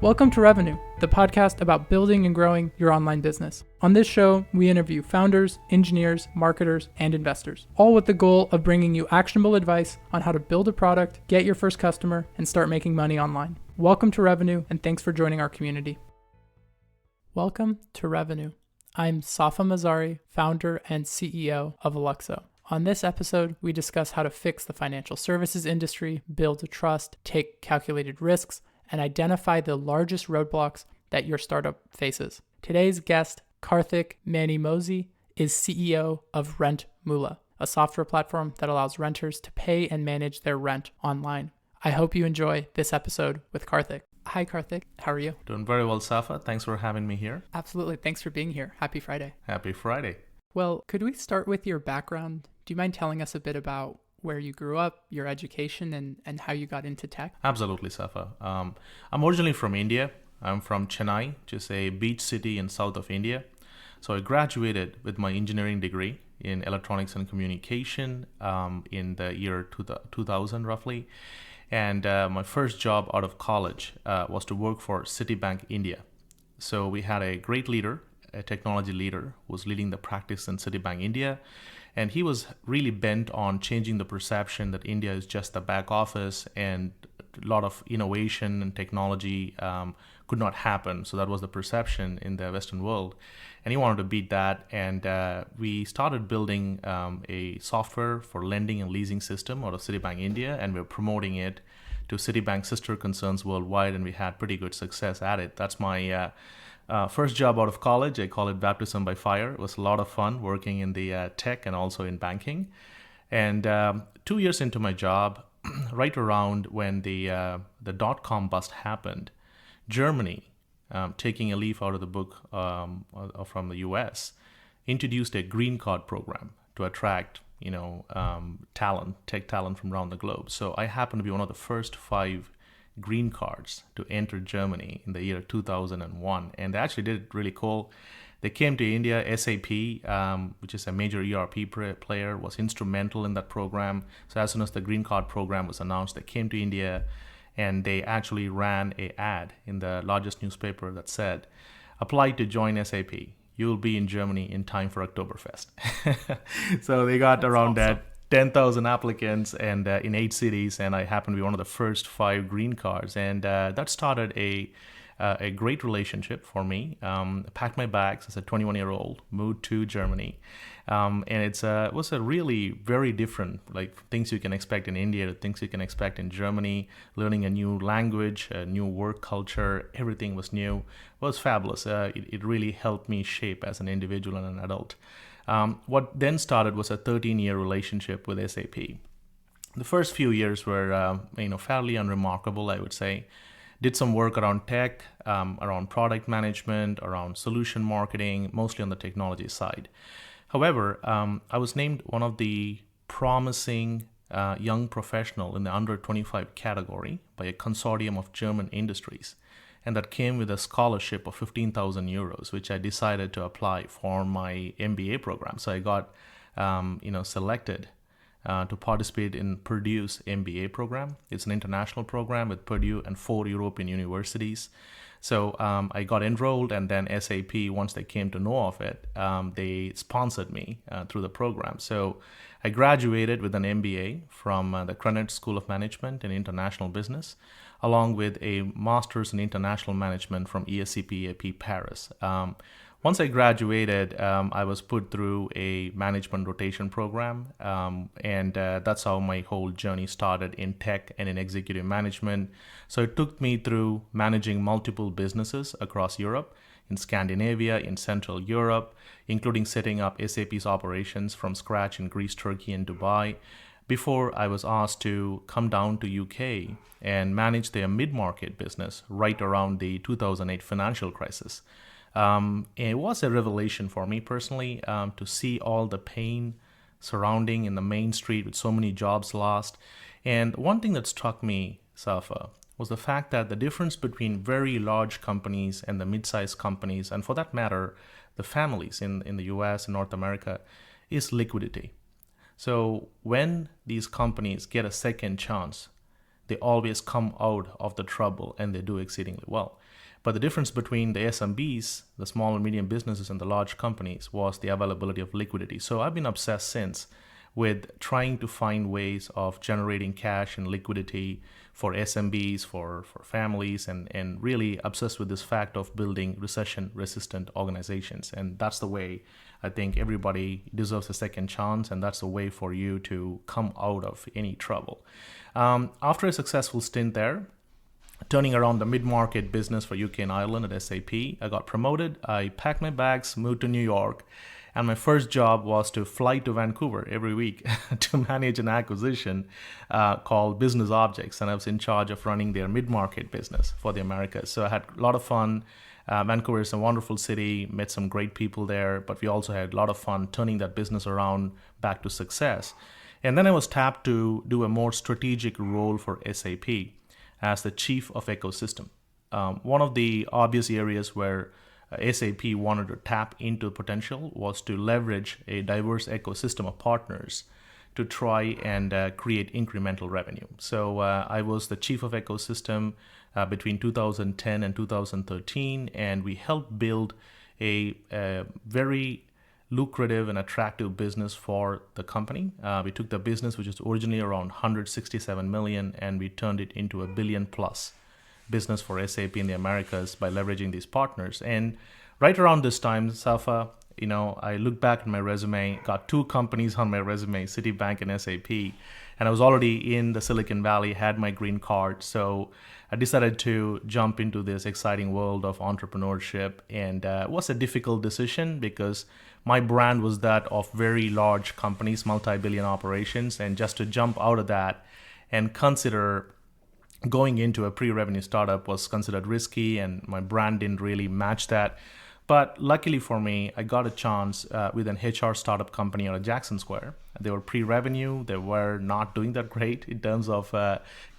Welcome to Revenue, the podcast about building and growing your online business. On this show, we interview founders, engineers, marketers, and investors, all with the goal of bringing you actionable advice on how to build a product, get your first customer, and start making money online. Welcome to Revenue, and thanks for joining our community. Welcome to Revenue. I'm Safa Mazari, founder and CEO of Alexo. On this episode, we discuss how to fix the financial services industry, build trust, take calculated risks, and identify the largest roadblocks that your startup faces. Today's guest, Karthik Manimozhi, is CEO of RentMoola, a software platform that allows renters to pay and manage their rent online. I hope you enjoy this episode with Karthik. Hi, Karthik. How are you? Doing very well, Safa. Thanks for having me here. Absolutely. Thanks for being here. Happy Friday. Happy Friday. Well, could we start with your background? Do you mind telling us a bit about where you grew up, your education, and how you got into tech? Absolutely, Safa. I'm originally from India. I'm from Chennai, which is a beach city in south of India. So I graduated with my engineering degree in electronics and communication in the year 2000 roughly. And my first job out of college was to work for Citibank India. So we had a great leader, a technology leader, who was leading the practice in Citibank India. And he was really bent on changing the perception that India is just the back office and a lot of innovation and technology could not happen. So that was the perception in the Western world. And he wanted to beat that. And we started building a software for lending and leasing system out of Citibank India. And we're promoting it to Citibank sister concerns worldwide. And we had pretty good success at it. That's my first job out of college. I call it baptism by fire. It was a lot of fun working in the tech and also in banking. And 2 years into my job, right around when the dot-com bust happened, Germany, taking a leaf out of the book from the US, introduced a green card program to attract talent, tech talent from around the globe. So I happened to be one of the first 5 green cards to enter Germany in the year 2001. And they actually did it really cool. They came to India. SAP, which is a major ERP player, was instrumental in that program. So as soon as the green card program was announced, they came to India and they actually ran an ad in the largest newspaper that said, apply to join SAP. You'll be in Germany in time for Oktoberfest. So they got That's around awesome. 10,000 applicants and in 8 cities, and I happened to be one of the first 5 green cards, and that started a great relationship for me. Packed my bags as a 21-year-old, moved to Germany, and it was a really very different, like things you can expect in India to things you can expect in Germany. Learning a new language, a new work culture, everything was new. It was fabulous. It really helped me shape as an individual and an adult. What then started was a 13-year relationship with SAP. The first few years were, fairly unremarkable, I would say. Did some work around tech, around product management, around solution marketing, mostly on the technology side. However, I was named one of the promising young professional in the under 25 category by a consortium of German industries. And that came with a scholarship of 15,000 euros, which I decided to apply for my MBA program. So I got, selected to participate in Purdue's MBA program. It's an international program with Purdue and 4 European universities. So I got enrolled, and then SAP, once they came to know of it, they sponsored me through the program. So I graduated with an MBA from the Krannert School of Management and International Business, along with a master's in international management from ESCP AP Paris. Once I graduated, I was put through a management rotation program, and that's how my whole journey started in tech and in executive management. So it took me through managing multiple businesses across Europe, in Scandinavia, in Central Europe, including setting up SAP's operations from scratch in Greece, Turkey, and Dubai, before I was asked to come down to UK and manage their mid-market business right around the 2008 financial crisis. And it was a revelation for me personally to see all the pain surrounding in the main street with so many jobs lost. And one thing that struck me, Safa, was the fact that the difference between very large companies and the mid-sized companies, and for that matter, the families in the US and North America, is liquidity. So when these companies get a second chance, they always come out of the trouble and they do exceedingly well. But the difference between the SMBs, the small and medium businesses, and the large companies was the availability of liquidity. So I've been obsessed since with trying to find ways of generating cash and liquidity for SMBs, for families, and really obsessed with this fact of building recession-resistant organizations. And that's the way I think everybody deserves a second chance, and that's a way for you to come out of any trouble. After a successful stint there, turning around the mid-market business for UK and Ireland at SAP, I got promoted. I packed my bags, moved to New York, and my first job was to fly to Vancouver every week to manage an acquisition called Business Objects. And I was in charge of running their mid-market business for the Americas. So I had a lot of fun. Vancouver is a wonderful city, met some great people there, but we also had a lot of fun turning that business around back to success. And then I was tapped to do a more strategic role for SAP as the chief of ecosystem. One of the obvious areas where SAP wanted to tap into potential was to leverage a diverse ecosystem of partners to try and create incremental revenue. So I was the chief of ecosystem between 2010 and 2013, and we helped build a very lucrative and attractive business for the company. We took the business, which was originally around 167 million, and we turned it into a billion plus business for SAP in the Americas by leveraging these partners. And right around this time, Safa, I looked back at my resume, got two companies on my resume, Citibank and SAP, and I was already in the Silicon Valley, had my green card. So I decided to jump into this exciting world of entrepreneurship, and it was a difficult decision because my brand was that of very large companies, multi-billion operations, and just to jump out of that and consider going into a pre-revenue startup was considered risky, and my brand didn't really match that. But luckily for me, I got a chance with an HR startup company out of Jackson Square. They were pre-revenue. They were not doing that great in terms of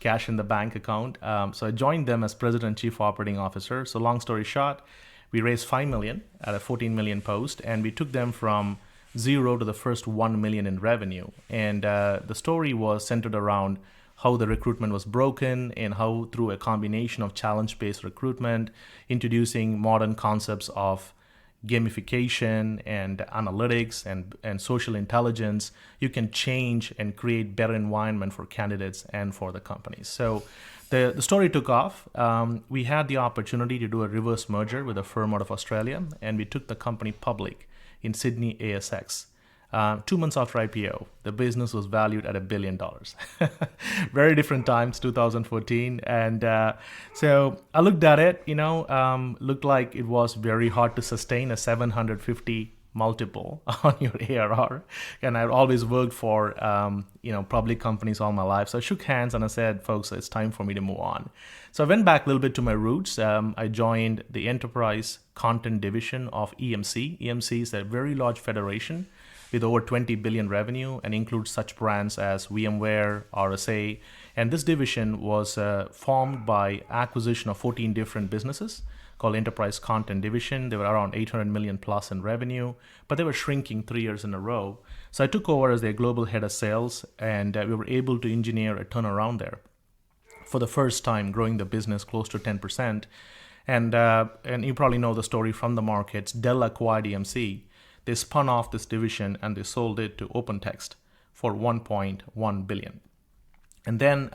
cash in the bank account. So I joined them as president and chief operating officer. So long story short, we raised 5 million at a 14 million post, and we took them from zero to the first 1 million in revenue. And the story was centered around how the recruitment was broken and how through a combination of challenge-based recruitment, introducing modern concepts of gamification and analytics and social intelligence, you can change and create better environment for candidates and for the companies. So the story took off. We had the opportunity to do a reverse merger with a firm out of Australia, and we took the company public in Sydney ASX. 2 months after IPO, the business was valued at $1 billion. Very different times, 2014. And so I looked at it, looked like it was very hard to sustain a 750 multiple on your ARR. And I've always worked for, public companies all my life. So I shook hands and I said, folks, it's time for me to move on. So I went back a little bit to my roots. I joined the enterprise content division of EMC. EMC is a very large federation with over 20 billion revenue and includes such brands as VMware, RSA. And this division was formed by acquisition of 14 different businesses called Enterprise Content Division. They were around 800 million plus in revenue, but they were shrinking 3 years in a row. So I took over as their global head of sales, and we were able to engineer a turnaround there. For the first time, growing the business close to 10%. And you probably know the story from the markets. Dell acquired EMC. They spun off this division and they sold it to OpenText for 1.1 billion. And then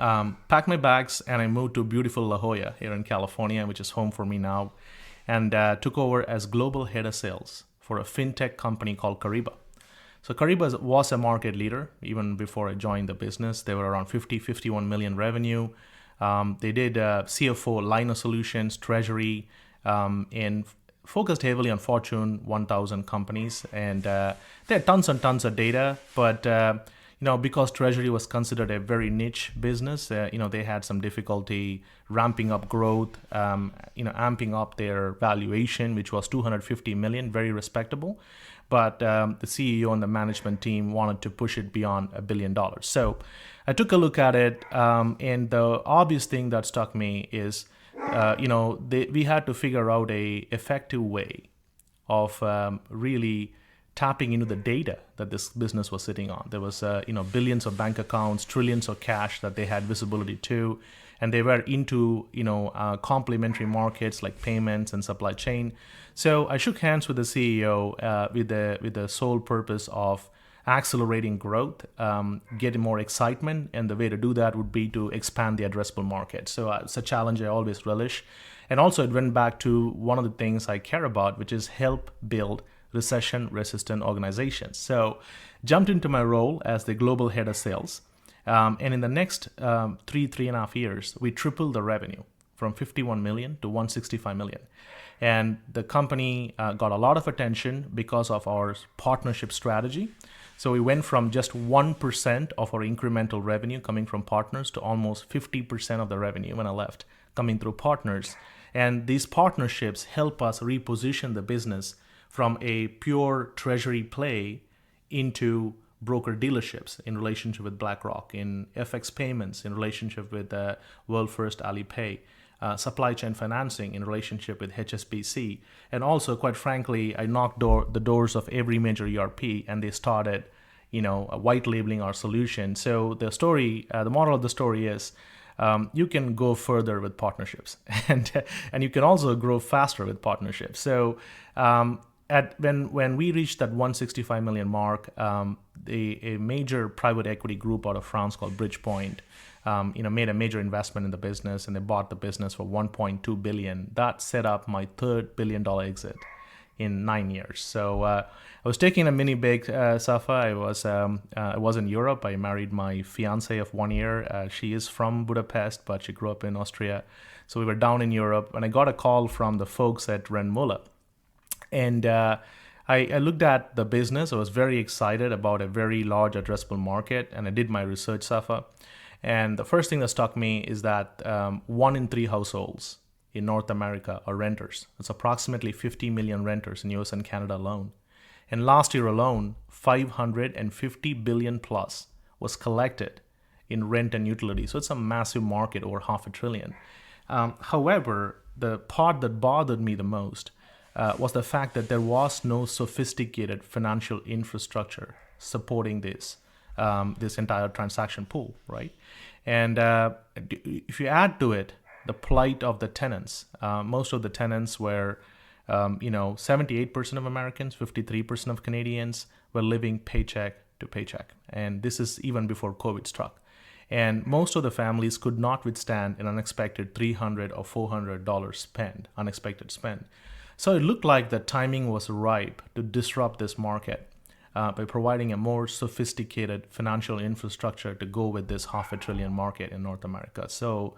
packed my bags and I moved to beautiful La Jolla here in California, which is home for me now, and took over as global head of sales for a fintech company called Kyriba. So Kyriba was a market leader even before I joined the business. They were around 51 million revenue. They did CFO line of solutions, treasury, and focused heavily on Fortune 1000 companies, and they had tons and tons of data, but because treasury was considered a very niche business, they had some difficulty ramping up growth, amping up their valuation, which was 250 million, very respectable. But the CEO and the management team wanted to push it beyond $1 billion. So I took a look at it, and the obvious thing that struck me is we had to figure out a effective way of really tapping into the data that this business was sitting on. There was billions of bank accounts, trillions of cash that they had visibility to, and they were into complementary markets like payments and supply chain. So I shook hands with the CEO with the sole purpose of accelerating growth, getting more excitement, and the way to do that would be to expand the addressable market. So it's a challenge I always relish. And also it went back to one of the things I care about, which is help build recession-resistant organizations. So jumped into my role as the global head of sales. And in the next 3.5 years, we tripled the revenue from 51 million to 165 million. And the company got a lot of attention because of our partnership strategy. So we went from just 1% of our incremental revenue coming from partners to almost 50% of the revenue when I left coming through partners. And these partnerships help us reposition the business from a pure treasury play into broker dealerships in relationship with BlackRock, in FX payments in relationship with World First Alipay, supply chain financing in relationship with HSBC. And also, quite frankly, I knocked the doors of every major ERP, and they started, white labeling our solution. So the moral of the story is, you can go further with partnerships, and you can also grow faster with partnerships. So when we reached that 165 million mark, a major private equity group out of France called Bridgepoint, made a major investment in the business, and they bought the business for 1.2 billion. That set up my third $1 billion exit in 9 years. So I was taking a mini break, Safa. I was in Europe. I married my fiance of 1 year. She is from Budapest, but she grew up in Austria. So we were down in Europe, and I got a call from the folks at RentMoola. And I looked at the business. I was very excited about a very large addressable market, and I did my research, Safa. And the first thing that struck me is that 1 in 3 households in North America are renters. It's approximately 50 million renters in US and Canada alone. And last year alone, 550 billion plus was collected in rent and utilities. So it's a massive market, over $500 billion. However, the part that bothered me the most was the fact that there was no sophisticated financial infrastructure supporting this entire transaction pool, right? And if you add to it the plight of the tenants, most of the tenants were, 78% of Americans, 53% of Canadians were living paycheck to paycheck. And this is even before COVID struck. And most of the families could not withstand an unexpected $300 or $400 unexpected spend. So it looked like the timing was ripe to disrupt this market by providing a more sophisticated financial infrastructure to go with this $500 billion market in North America. So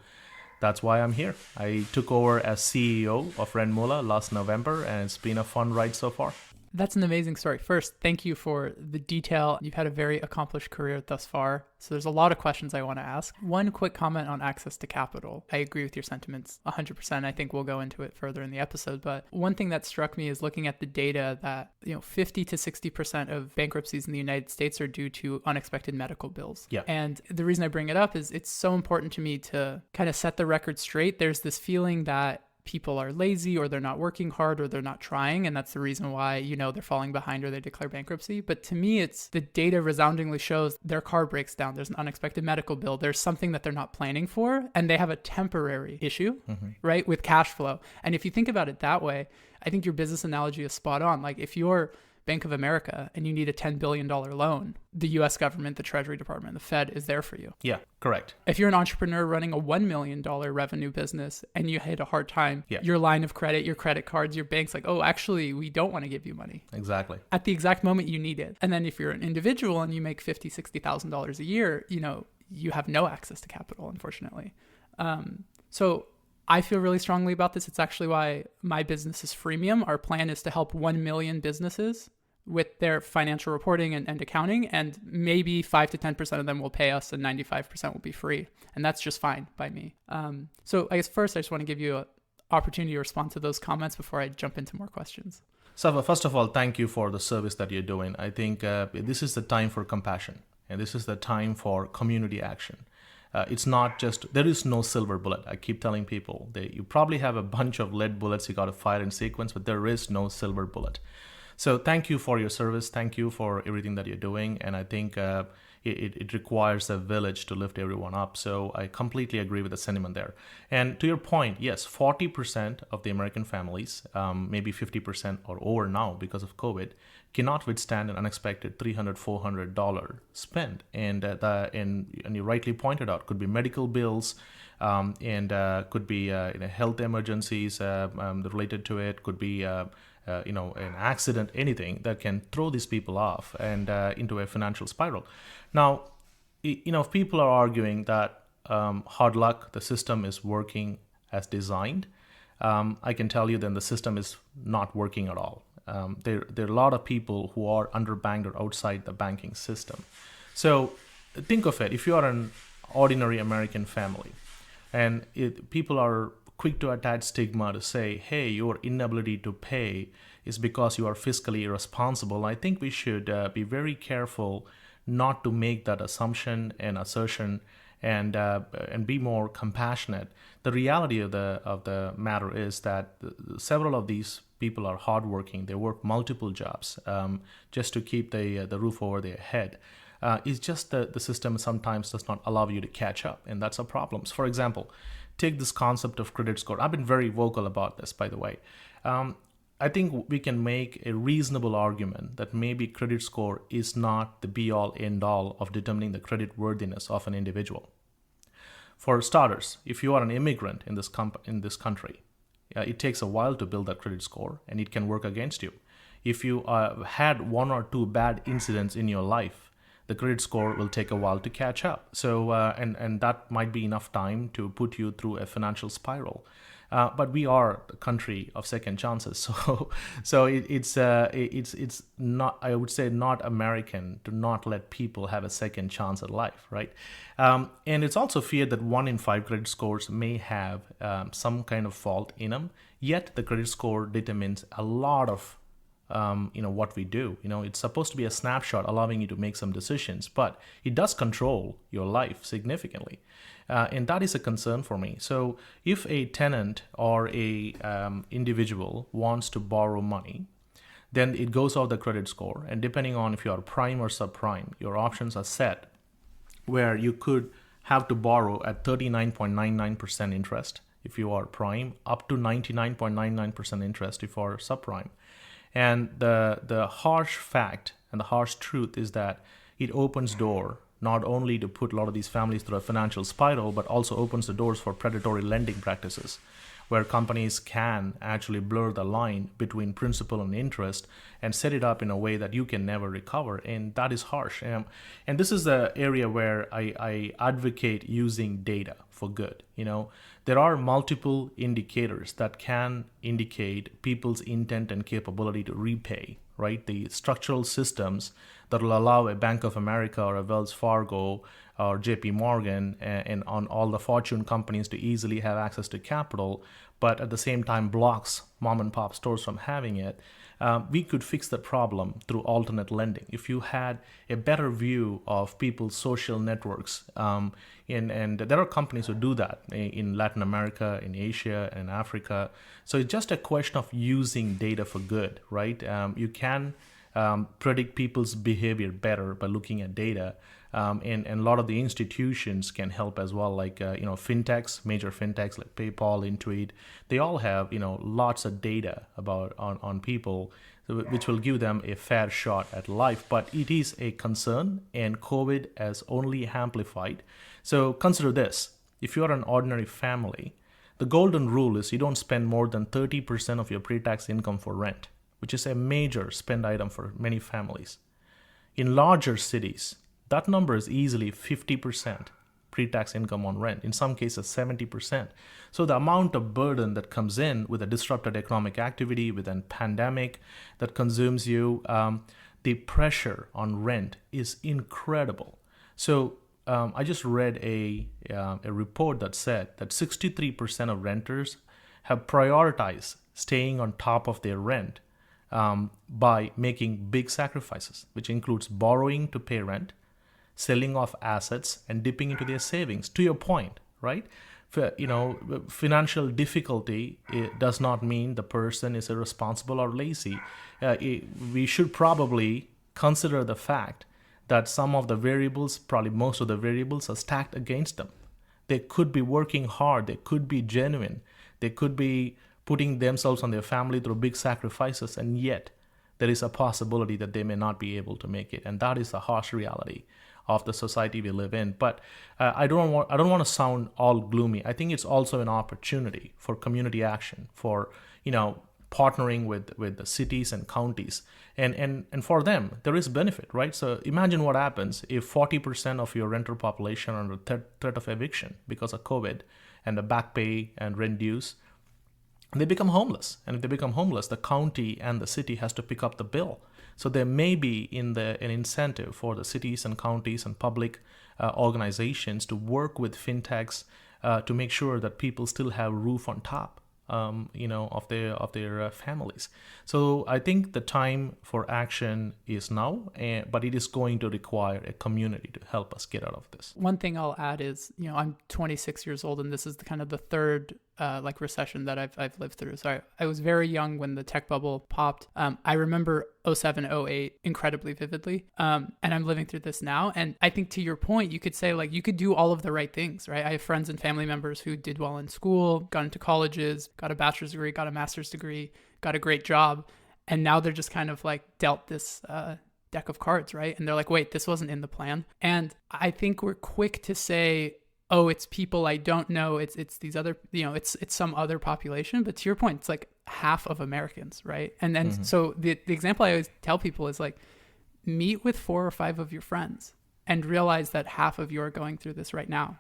that's why I'm here. I took over as CEO of RentMoola last November, and it's been a fun ride so far. That's an amazing story. First, thank you for the detail. You've had a very accomplished career thus far. So there's a lot of questions I want to ask. One quick comment on access to capital. I agree with your sentiments 100%. I think we'll go into it further in the episode. But one thing that struck me is looking at the data that 50 to 60% of bankruptcies in the United States are due to unexpected medical bills. Yeah. And the reason I bring it up is it's so important to me to kind of set the record straight. There's this feeling that people are lazy, or they're not working hard, or they're not trying, and that's the reason why they're falling behind or they declare bankruptcy. But to me, it's the data resoundingly shows their car breaks down, there's an unexpected medical bill, there's something that they're not planning for, and they have a temporary issue, right, with cash flow. And if you think about it that way, I think your business analogy is spot on. Like if you're Bank of America and you need a $10 billion loan, the US government, the Treasury Department, the Fed is there for you. Yeah, correct. If you're an entrepreneur running a $1 million revenue business and you hit a hard time, your line of credit, your credit cards, your bank's like, oh, actually, we don't want to give you money. Exactly. At the exact moment you need it. And then if you're an individual and you make $50,000, $60,000 a year, you have no access to capital, unfortunately. So I feel really strongly about this. It's actually why my business is freemium. Our plan is to help 1 million businesses with their financial reporting and accounting, and maybe 5 to 10% of them will pay us and 95% will be free. And that's just fine by me. So I guess first I just want to give you an opportunity to respond to those comments before I jump into more questions. Safa, first of all, thank you for the service that you're doing. I think this is the time for compassion, and this is the time for community action. It's not just, there is no silver bullet. I keep telling people, you probably have a bunch of lead bullets you got to fire in sequence, but there is no silver bullet. So thank you for your service. Thank you for everything that you're doing. And I think it requires a village to lift everyone up. So I completely agree with the sentiment there. And to your point, yes, 40% of the American families, maybe 50% or over now because of COVID, cannot withstand an unexpected $300, $400 spend. And you rightly pointed out, could be medical bills, and could be health emergencies related to it, could be an accident, anything that can throw these people off and into a financial spiral. Now, if people are arguing that hard luck, the system is working as designed, I can tell you then the system is not working at all. There are a lot of people who are underbanked or outside the banking system. So think of it, if you are an ordinary American family, and people are quick to attach stigma to say, hey, your inability to pay is because you are fiscally irresponsible. I think we should be very careful not to make that assumption and assertion, and be more compassionate. The reality of the matter is that several of these people are hardworking. They work multiple jobs just to keep the roof over their head. It's just that the system sometimes does not allow you to catch up, and that's a problem. So for example, take this concept of credit score. I've been very vocal about this, by the way. I think we can make a reasonable argument that maybe credit score is not the be-all, end-all of determining the credit worthiness of an individual. For starters, if you are an immigrant in this country, it takes a while to build that credit score, and it can work against you. If you had one or two bad incidents in your life, the credit score will take a while to catch up. So, and that might be enough time to put you through a financial spiral. But we are the country of second chances, so it's not, I would say, not American to not let people have a second chance at life, right? And it's also feared that 1 in 5 credit scores may have some kind of fault in them. Yet the credit score determines a lot of what we do. It's supposed to be a snapshot allowing you to make some decisions, but it does control your life significantly. And that is a concern for me. So if a tenant or a individual wants to borrow money, then it goes off the credit score. And depending on if you are prime or subprime, your options are set where you could have to borrow at 39.99% interest if you are prime, up to 99.99% interest if you are subprime. And the harsh fact and the harsh truth is that it opens door not only to put a lot of these families through a financial spiral, but also opens the doors for predatory lending practices, where companies can actually blur the line between principal and interest and set it up in a way that you can never recover. And that is harsh. And this is the area where I advocate using data for good. There are multiple indicators that can indicate people's intent and capability to repay, right? The structural systems that will allow a Bank of America or a Wells Fargo or JP Morgan and on all the fortune companies to easily have access to capital, but at the same time blocks mom and pop stores from having it. We could fix the problem through alternate lending. If you had a better view of people's social networks, and there are companies who do that in Latin America, in Asia, and Africa. So it's just a question of using data for good, right? You can predict people's behavior better by looking at data. And a lot of the institutions can help as well, like fintechs, major fintechs like PayPal, Intuit. They all have lots of data about on people, which will give them a fair shot at life. But it is a concern, and COVID has only amplified. So consider this: if you are an ordinary family, the golden rule is you don't spend more than 30% of your pre-tax income for rent, which is a major spend item for many families. In larger cities, that number is easily 50% pre-tax income on rent, in some cases 70%. So the amount of burden that comes in with a disrupted economic activity, with a pandemic that consumes you, the pressure on rent is incredible. So I just read a report that said that 63% of renters have prioritized staying on top of their rent by making big sacrifices, which includes borrowing to pay rent, selling off assets, and dipping into their savings. To your point, right? financial difficulty, it does not mean the person is irresponsible or lazy. We should probably consider the fact that some of the variables, probably most of the variables, are stacked against them. They could be working hard, they could be genuine, they could be putting themselves and their family through big sacrifices, and yet there is a possibility that they may not be able to make it. And that is the harsh reality of the society we live in. But I don't want to sound all gloomy. I think it's also an opportunity for community action, for partnering with the cities and counties, and for them there is benefit, right? So imagine what happens if 40% of your renter population are under threat of eviction because of COVID and the back pay and rent dues. They become homeless, and if they become homeless, the county and the city has to pick up the bill. So there may be an incentive for the cities and counties and public organizations to work with fintechs to make sure that people still have roof on top, of their families. So I think the time for action is now, but it is going to require a community to help us get out of this. One thing I'll add is, I'm 26 years old, and this is kind of the third recession that I've lived through. So I was very young when the tech bubble popped. I remember 07, 08 incredibly vividly. And I'm living through this now. And I think to your point, you could say you could do all of the right things, right? I have friends and family members who did well in school, got into colleges, got a bachelor's degree, got a master's degree, got a great job. And now they're just kind of dealt this deck of cards, right? And they're like, wait, this wasn't in the plan. And I think we're quick to say, oh, it's people I don't know. It's these other, it's some other population. But to your point, it's half of Americans, right? And then so the example I always tell people is meet with 4 or 5 of your friends and realize that half of you are going through this right now,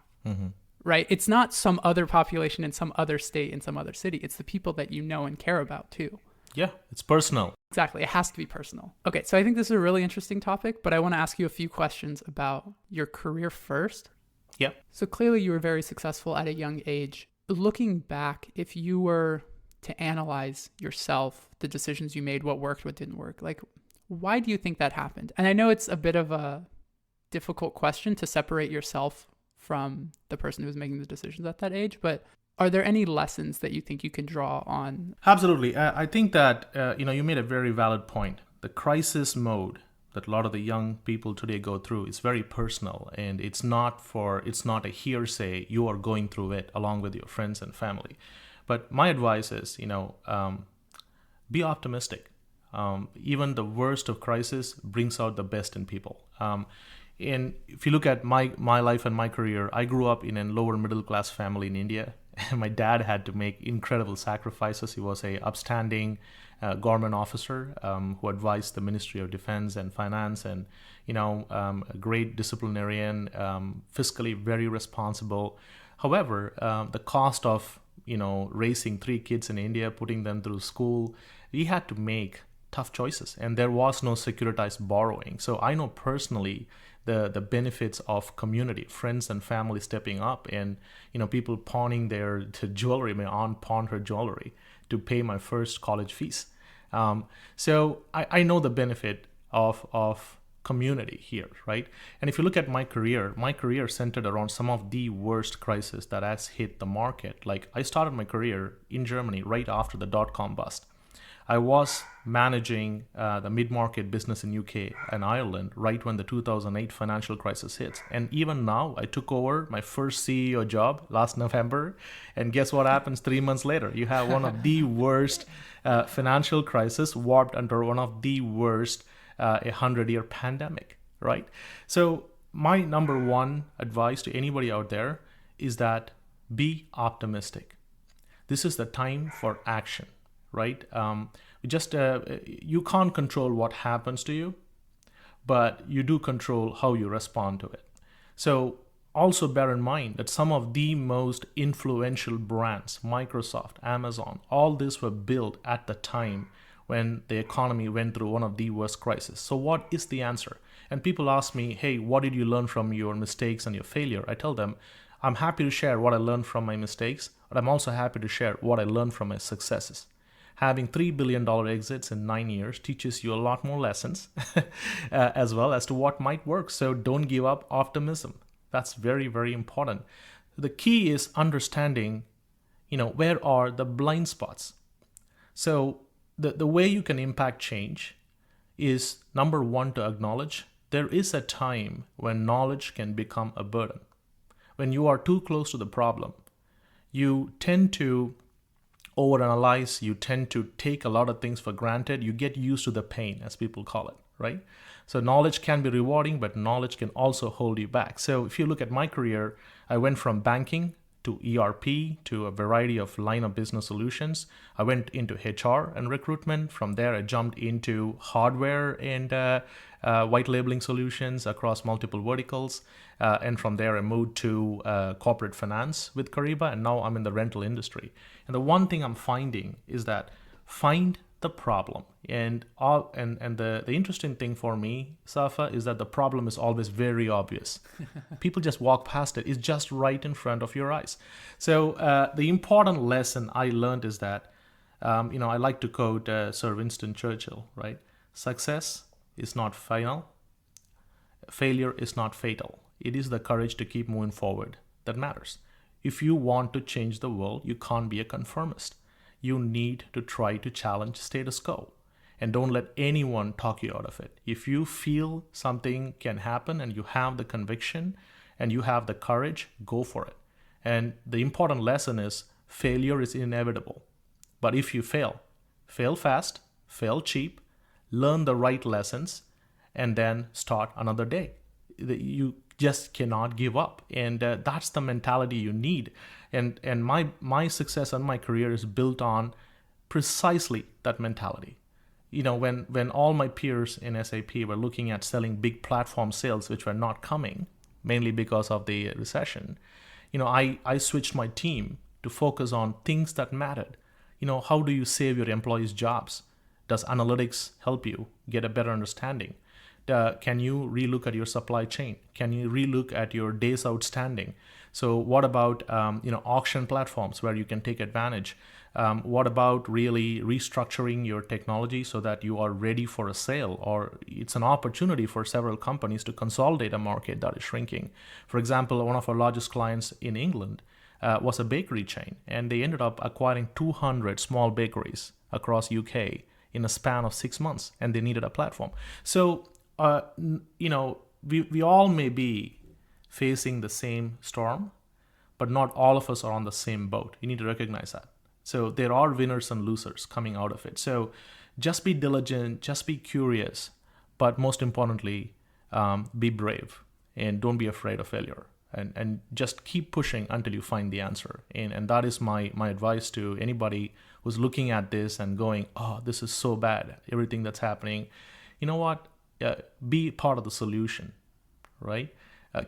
right? It's not some other population in some other state, in some other city. It's the people that you know and care about too. Yeah, it's personal. Exactly. It has to be personal. Okay, so I think this is a really interesting topic, but I want to ask you a few questions about your career first. Yeah. So clearly you were very successful at a young age. Looking back, if you were to analyze yourself, the decisions you made, what worked, what didn't work, why do you think that happened? And I know it's a bit of a difficult question to separate yourself from the person who was making the decisions at that age, but are there any lessons that you think you can draw on? Absolutely. I think that, you made a very valid point. The crisis mode that a lot of the young people today go through is very personal, and it's not a hearsay. You are going through it along with your friends and family. But my advice is, be optimistic. Even the worst of crisis brings out the best in people. And if you look at my life and my career, I grew up in a lower middle class family in India. And my dad had to make incredible sacrifices. He was a upstanding government officer who advised the Ministry of Defense and Finance, and a great disciplinarian, fiscally very responsible. However, the cost of raising 3 kids in India, putting them through school, he had to make tough choices, and there was no securitized borrowing. So I know personally the benefits of community, friends and family stepping up, and people pawning their jewelry. My aunt pawned her jewelry to pay my first college fees. So I know the benefit of community here, right? And if you look at my career centered around some of the worst crises that has hit the market. I started my career in Germany right after the dot-com bust. I was managing the mid-market business in UK and Ireland right when the 2008 financial crisis hit. And even now, I took over my first CEO job last November. And guess what happens 3 months later? You have one of the worst financial crisis warped under one of the worst 100-year pandemic, right? So my number one advice to anybody out there is that be optimistic. This is the time for action. Right? You can't control what happens to you, but you do control how you respond to it. So also bear in mind that some of the most influential brands, Microsoft, Amazon, all this were built at the time when the economy went through one of the worst crises. So what is the answer? And people ask me, hey, what did you learn from your mistakes and your failure? I tell them, I'm happy to share what I learned from my mistakes, but I'm also happy to share what I learned from my successes. Having $3 billion exits in 9 years teaches you a lot more lessons as well as to what might work. So don't give up optimism. That's very, very important. The key is understanding, where are the blind spots. So the way you can impact change is, number one, to acknowledge there is a time when knowledge can become a burden. When you are too close to the problem, you tend to overanalyze, you tend to take a lot of things for granted, you get used to the pain, as people call it, right? So knowledge can be rewarding, but knowledge can also hold you back. So if you look at my career, I went from banking to ERP to a variety of line of business solutions. I went into HR and recruitment. From there, I jumped into hardware and white labeling solutions across multiple verticals. And from there, I moved to corporate finance with Kariba, and now I'm in the rental industry. And the one thing I'm finding is that find the problem. And the interesting thing for me, Safa, is that the problem is always very obvious. People just walk past it. It's just right in front of your eyes. So the important lesson I learned is that, I like to quote Sir Winston Churchill, right? Success is not final. Failure is not fatal. It is the courage to keep moving forward that matters. If you want to change the world, you can't be a conformist. You need to try to challenge status quo, and don't let anyone talk you out of it. If you feel something can happen and you have the conviction and you have the courage, go for it. And the important lesson is failure is inevitable. But if you fail fast, fail cheap, learn the right lessons, and then start another day. You just cannot give up. And that's the mentality you need. And my success and my career is built on precisely that mentality. When all my peers in SAP were looking at selling big platform sales, which were not coming, mainly because of the recession, I switched my team to focus on things that mattered. How do you save your employees' jobs? Does analytics help you get a better understanding? Can you relook at your supply chain? Can you relook at your days outstanding? So what about auction platforms where you can take advantage? What about really restructuring your technology so that you are ready for a sale, or it's an opportunity for several companies to consolidate a market that is shrinking? For example, one of our largest clients in England was a bakery chain, and they ended up acquiring 200 small bakeries across UK in a span of 6 months, and they needed a platform. So we all may be facing the same storm, but not all of us are on the same boat. You need to recognize that. So there are winners and losers coming out of it. So just be diligent, just be curious, but most importantly, be brave and don't be afraid of failure. And just keep pushing until you find the answer. And that is my advice to anybody who's looking at this and going, oh, this is so bad, everything that's happening. You know what? Be part of the solution, right?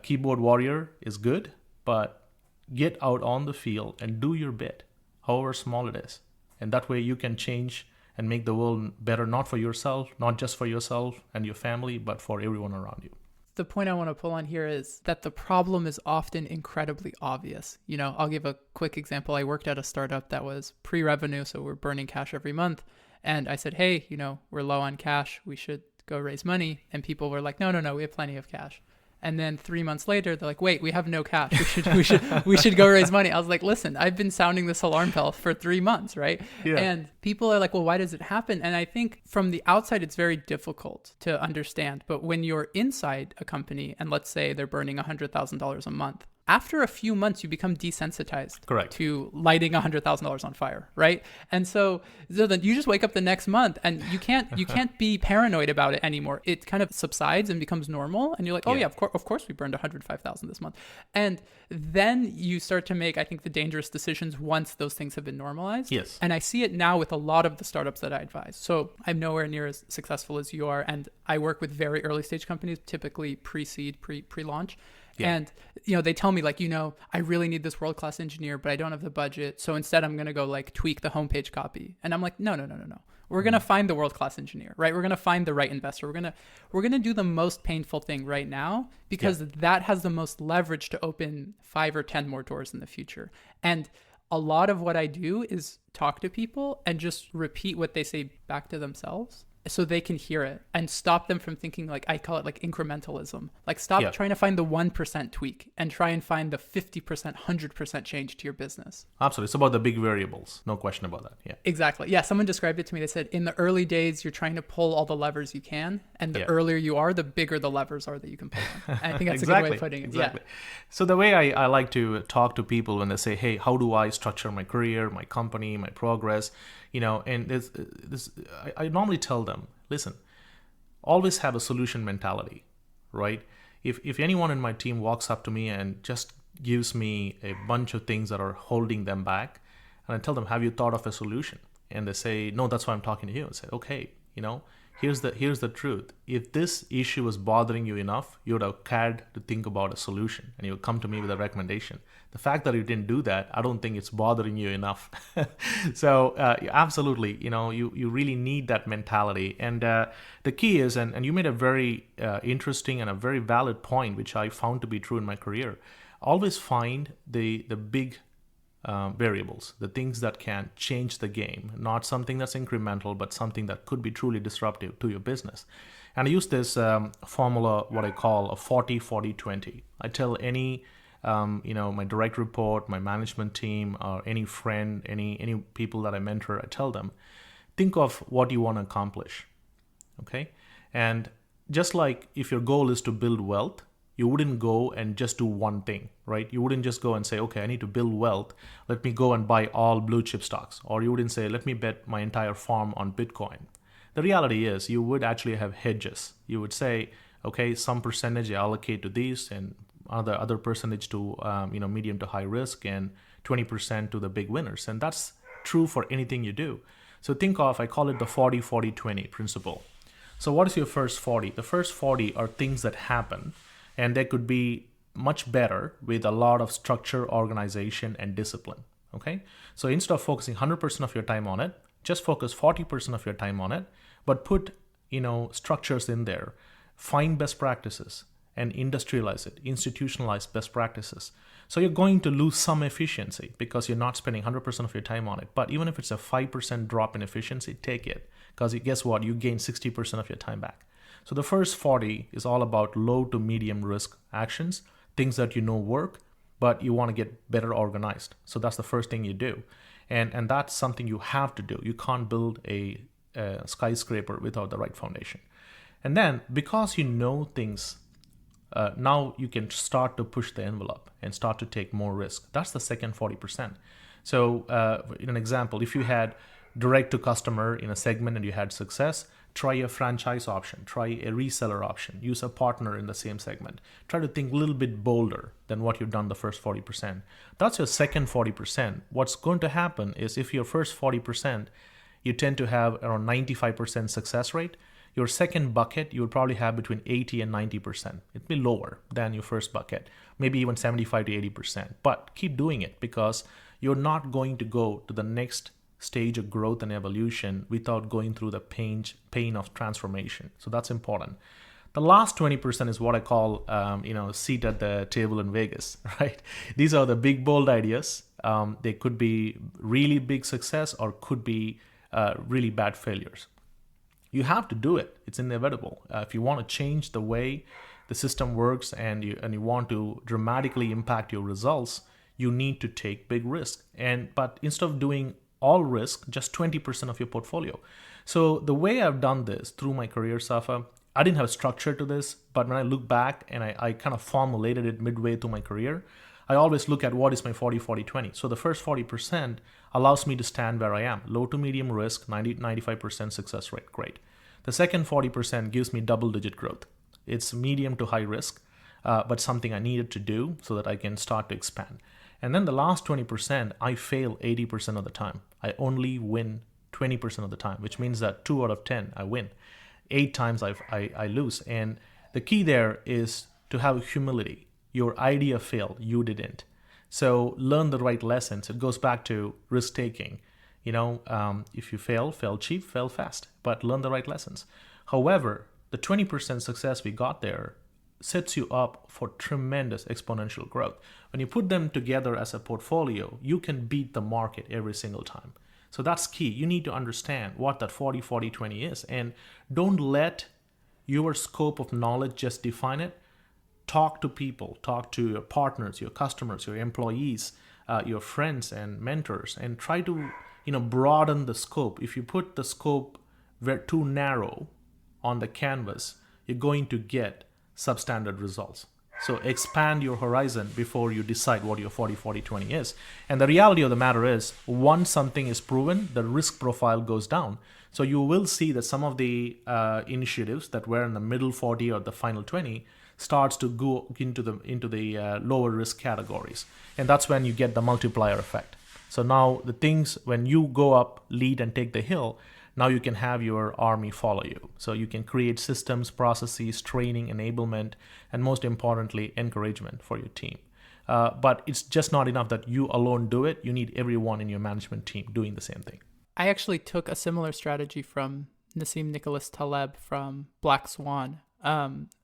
Keyboard warrior is good, but get out on the field and do your bit, however small it is. And that way you can change and make the world better, not for yourself, not just for yourself and your family, but for everyone around you. The point I want to pull on here is that the problem is often incredibly obvious. I'll give a quick example. I worked at a startup that was pre-revenue, so we're burning cash every month. And I said, hey, we're low on cash. We should go raise money. And people were like, no, we have plenty of cash. And then 3 months later, they're like, wait, we have no cash. We should go raise money. I was like, listen, I've been sounding this alarm bell for 3 months, right? Yeah. And people are like, well, why does it happen? And I think from the outside, it's very difficult to understand. But when you're inside a company and let's say they're burning $100,000 a month, after a few months, you become desensitized to lighting $100,000 on fire, right? And so then you just wake up the next month and you can't be paranoid about it anymore. It kind of subsides and becomes normal. And you're like, of course we burned $105,000 this month. And then you start to make, I think, the dangerous decisions once those things have been normalized. Yes. And I see it now with a lot of the startups that I advise. So I'm nowhere near as successful as you are. And I work with very early stage companies, typically pre-seed, pre-launch. Yeah. And, they tell me like, I really need this world-class engineer, but I don't have the budget. So instead I'm going to go like tweak the homepage copy. And I'm like, no. We're going to find the world-class engineer, right? We're going to find the right investor. We're going to do the most painful thing right now because that has the most leverage to open 5 or 10 more doors in the future. And a lot of what I do is talk to people and just repeat what they say back to themselves. so they can hear it and stop them from thinking, like I call it like incrementalism. Like stop Yeah. trying to find the 1% tweak and try and find the 50%, 100% change to your business. Absolutely. It's about the big variables. No question about that. Yeah. Exactly. Yeah. Someone described it to me. They said in the early days, you're trying to pull all the levers you can. And the Yeah. earlier you are, the bigger the levers are that you can pull on. And I think that's a good way of putting it. Exactly. Yeah. So the way I like to talk to people when they say, hey, how do I structure my career, my company, my progress? And I normally tell them, listen, always have a solution mentality, right? If anyone in my team walks up to me and just gives me a bunch of things that are holding them back, and I tell them, have you thought of a solution? And they say, no, that's why I'm talking to you. I say, okay, here's the truth. If this issue was bothering you enough, you would have cared to think about a solution and you would come to me with a recommendation. The fact that you didn't do that, I don't think it's bothering you enough. So absolutely, you really need that mentality. And the key is, and you made a very interesting and a very valid point, which I found to be true in my career. Always find the big variables, the things that can change the game, not something that's incremental, but something that could be truly disruptive to your business. And I use this formula, what I call a 40-40-20. I tell any, my direct report, my management team, or any friend, any people that I mentor, I tell them, think of what you want to accomplish, okay? And just like if your goal is to build wealth, you wouldn't go and just do one thing, right? You wouldn't just go and say, okay, I need to build wealth. Let me go and buy all blue chip stocks. Or you wouldn't say, let me bet my entire farm on Bitcoin. The reality is you would actually have hedges. You would say, okay, some percentage I allocate to these and other percentage to medium to high risk and 20% to the big winners. And that's true for anything you do. So think of, I call it the 40-40-20 principle. So what is your first 40? The first 40 are things that happen, and they could be much better with a lot of structure, organization, and discipline. Okay? So instead of focusing 100% of your time on it, just focus 40% of your time on it, but put structures in there. Find best practices and industrialize it, institutionalize best practices. So you're going to lose some efficiency because you're not spending 100% of your time on it. But even if it's a 5% drop in efficiency, take it. Because guess what? You gain 60% of your time back. So the first 40 is all about low to medium risk actions, things that work, but you want to get better organized. So that's the first thing you do. And that's something you have to do. You can't build a skyscraper without the right foundation. And then because you know things, now you can start to push the envelope and start to take more risk. That's the second 40%. So in an example, if you had direct to customer in a segment and you had success, try a franchise option, try a reseller option, use a partner in the same segment. Try to think a little bit bolder than what you've done the first 40%. That's your second 40%. What's going to happen is if your first 40%, you tend to have around 95% success rate, your second bucket, you will probably have between 80 and 90%. It'll be lower than your first bucket, maybe even 75 to 80%. But keep doing it because you're not going to go to the next stage of growth and evolution without going through the pain of transformation. So that's important. The last 20% is what I call, seat at the table in Vegas, right? These are the big, bold ideas. They could be really big success or could be really bad failures. You have to do it. It's inevitable. If you want to change the way the system works and you want to dramatically impact your results, you need to take big risks. But instead of doing all risk, just 20% of your portfolio. So the way I've done this through my career, Safa, I didn't have structure to this, but when I look back and I kind of formulated it midway through my career, I always look at what is my 40-40-20. So the first 40% allows me to stand where I am. Low to medium risk, 90-95% success rate, great. The second 40% gives me double-digit growth. It's medium to high risk, but something I needed to do so that I can start to expand. And then the last 20%, I fail 80% of the time. I only win 20% of the time, which means that 2 out of 10, I win. 8 times I lose. And the key there is to have humility. Your idea failed, you didn't. So learn the right lessons. It goes back to risk-taking. If you fail cheap, fail fast, but learn the right lessons. However, the 20% success we got there sets you up for tremendous exponential growth. When you put them together as a portfolio, you can beat the market every single time. So that's key. You need to understand what that 40-40-20 is, and don't let your scope of knowledge just define it. Talk to people, talk to your partners, your customers, your employees, your friends and mentors, and try to broaden the scope. If you put the scope too narrow on the canvas, you're going to get substandard results. So expand your horizon before you decide what your 40-40-20 is. And the reality of the matter is, once something is proven, the risk profile goes down. So you will see that some of the initiatives that were in the middle 40 or the final 20 starts to go into the lower risk categories. And that's when you get the multiplier effect. So now the things, when you go up, lead and take the hill, now you can have your army follow you. So you can create systems, processes, training, enablement, and most importantly, encouragement for your team. But it's just not enough that you alone do it. You need everyone in your management team doing the same thing. I actually took a similar strategy from Nassim Nicholas Taleb from Black Swan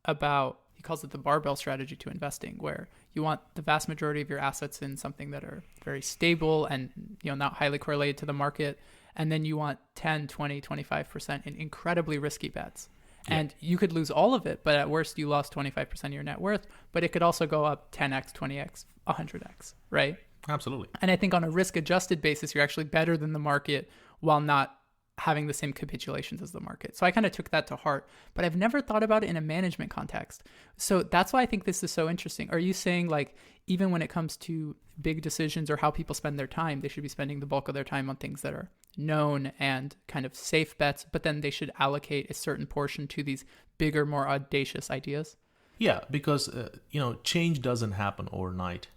about, he calls it the barbell strategy to investing, where you want the vast majority of your assets in something that are very stable and not highly correlated to the market. And then you want 10, 20, 25% in incredibly risky bets. Yeah. And you could lose all of it, but at worst you lost 25% of your net worth, but it could also go up 10x, 20x, 100x, right? Absolutely. And I think on a risk adjusted basis, you're actually better than the market while not having the same capitulations as the market. So I kind of took that to heart, but I've never thought about it in a management context. So that's why I think this is so interesting. Are you saying, like, even when it comes to big decisions or how people spend their time, they should be spending the bulk of their time on things that are known and kind of safe bets, but then they should allocate a certain portion to these bigger, more audacious ideas? Yeah, because change doesn't happen overnight.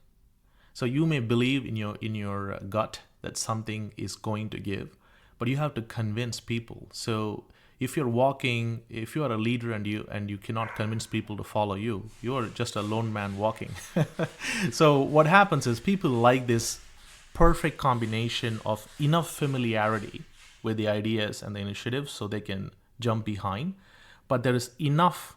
So you may believe in your gut that something is going to give, but you have to convince people. So if you are a leader and you cannot convince people to follow you, you are just a lone man walking. So what happens is people like this perfect combination of enough familiarity with the ideas and the initiatives so they can jump behind, but there is enough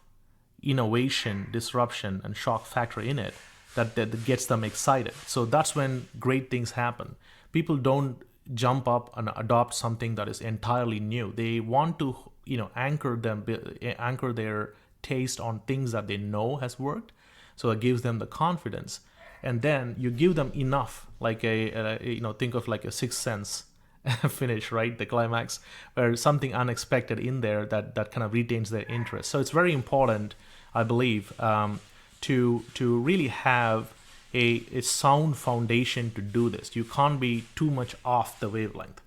innovation, disruption, and shock factor in it that gets them excited. So that's when great things happen. People don't jump up and adopt something that is entirely new. They want to anchor their taste on things that they know has worked, so it gives them the confidence. And then you give them enough, like think of like a Sixth Sense finish, right? The climax, where something unexpected in there that kind of retains their interest. So it's very important, I believe, to really have a sound foundation to do this. You can't be too much off the wavelength.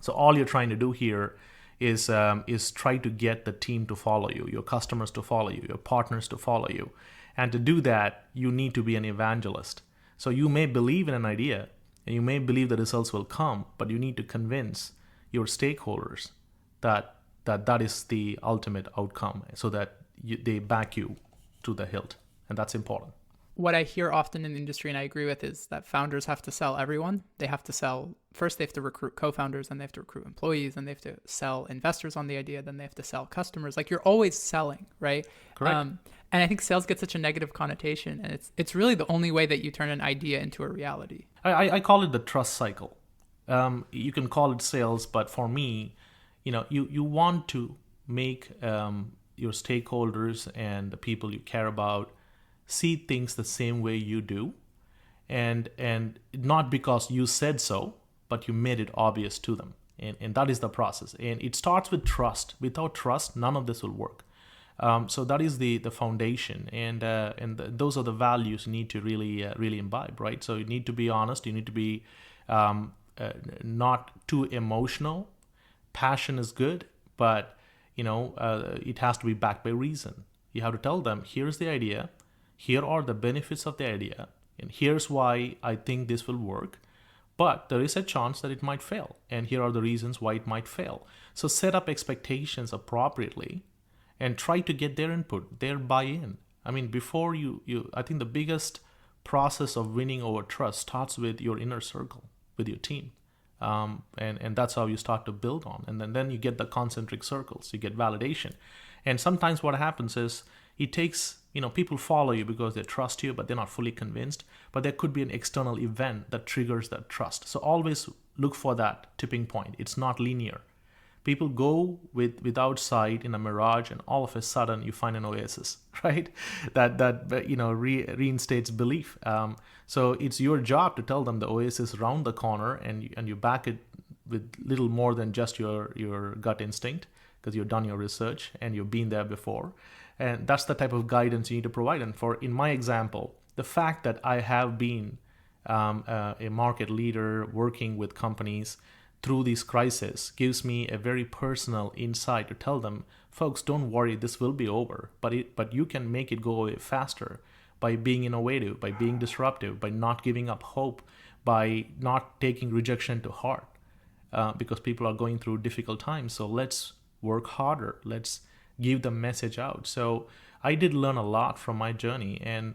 So all you're trying to do here is try to get the team to follow you, your customers to follow you, your partners to follow you. And to do that, you need to be an evangelist. So you may believe in an idea and you may believe the results will come, but you need to convince your stakeholders that is the ultimate outcome, so that they back you to the hilt. And that's important. What I hear often in the industry, and I agree with, is that founders have to sell everyone. They have to sell, first they have to recruit co-founders, and they have to recruit employees, and they have to sell investors on the idea, then they have to sell customers. Like, you're always selling, right? Correct. And I think sales gets such a negative connotation, and it's really the only way that you turn an idea into a reality. I call it the trust cycle. You can call it sales, but for me, you want to make your stakeholders and the people you care about see things the same way you do, and not because you said so, but you made it obvious to them. And that is the process. And it starts with trust. Without trust, none of this will work. So that is the foundation, and those are the values you need to really imbibe, right? So you need to be honest. You need to be not too emotional. Passion is good, but it has to be backed by reason. You have to tell them, here's the idea, here are the benefits of the idea, and here's why I think this will work. But there is a chance that it might fail, and here are the reasons why it might fail. So set up expectations appropriately, and try to get their input, their buy-in. I mean, before I think the biggest process of winning over trust starts with your inner circle, with your team. And that's how you start to build on. And then you get the concentric circles, you get validation. And sometimes what happens is it takes, people follow you because they trust you, but they're not fully convinced. But there could be an external event that triggers that trust. So always look for that tipping point. It's not linear. People go without sight in a mirage, and all of a sudden you find an oasis, right? Reinstates belief. So it's your job to tell them the oasis around the corner, and you back it with little more than just your gut instinct, because you've done your research and you've been there before. And that's the type of guidance you need to provide. And in my example, the fact that I have been a market leader working with companies through these crises gives me a very personal insight to tell them, folks, don't worry, this will be over, but you can make it go away faster by being innovative, by being disruptive, by not giving up hope, by not taking rejection to heart, because people are going through difficult times. So let's work harder. Let's give the message out. So I did learn a lot from my journey, and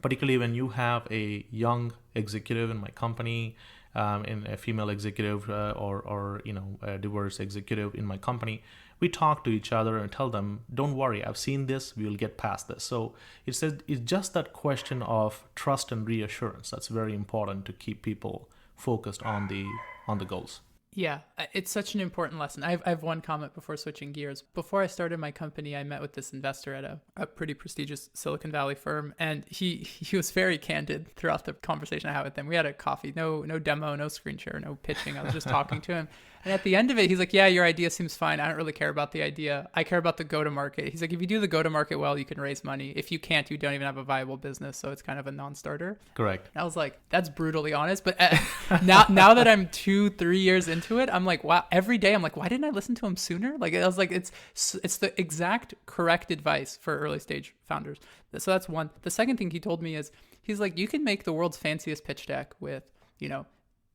particularly when you have a young executive in my company, in a female executive or a diverse executive in my company, we talk to each other and tell them, don't worry, I've seen this, we will get past this. So it's just that question of trust and reassurance that's very important to keep people focused on the goals. Yeah, it's such an important lesson. I have one comment before switching gears. Before I started my company, I met with this investor at a pretty prestigious Silicon Valley firm, and he was very candid throughout the conversation I had with him. We had a coffee, no demo, no screen share, no pitching. I was just talking to him. And at the end of it, he's like, yeah, your idea seems fine. I don't really care about the idea. I care about the go-to-market. He's like, if you do the go-to-market well, you can raise money. If you can't, you don't even have a viable business. So it's kind of a non-starter. Correct. And I was like, that's brutally honest. But now that I'm 2-3 years into it, I'm like, wow, every day I'm like, why didn't I listen to him sooner? Like, I was like, it's the exact correct advice for early stage founders. So that's one. The second thing he told me is, he's like, you can make the world's fanciest pitch deck with,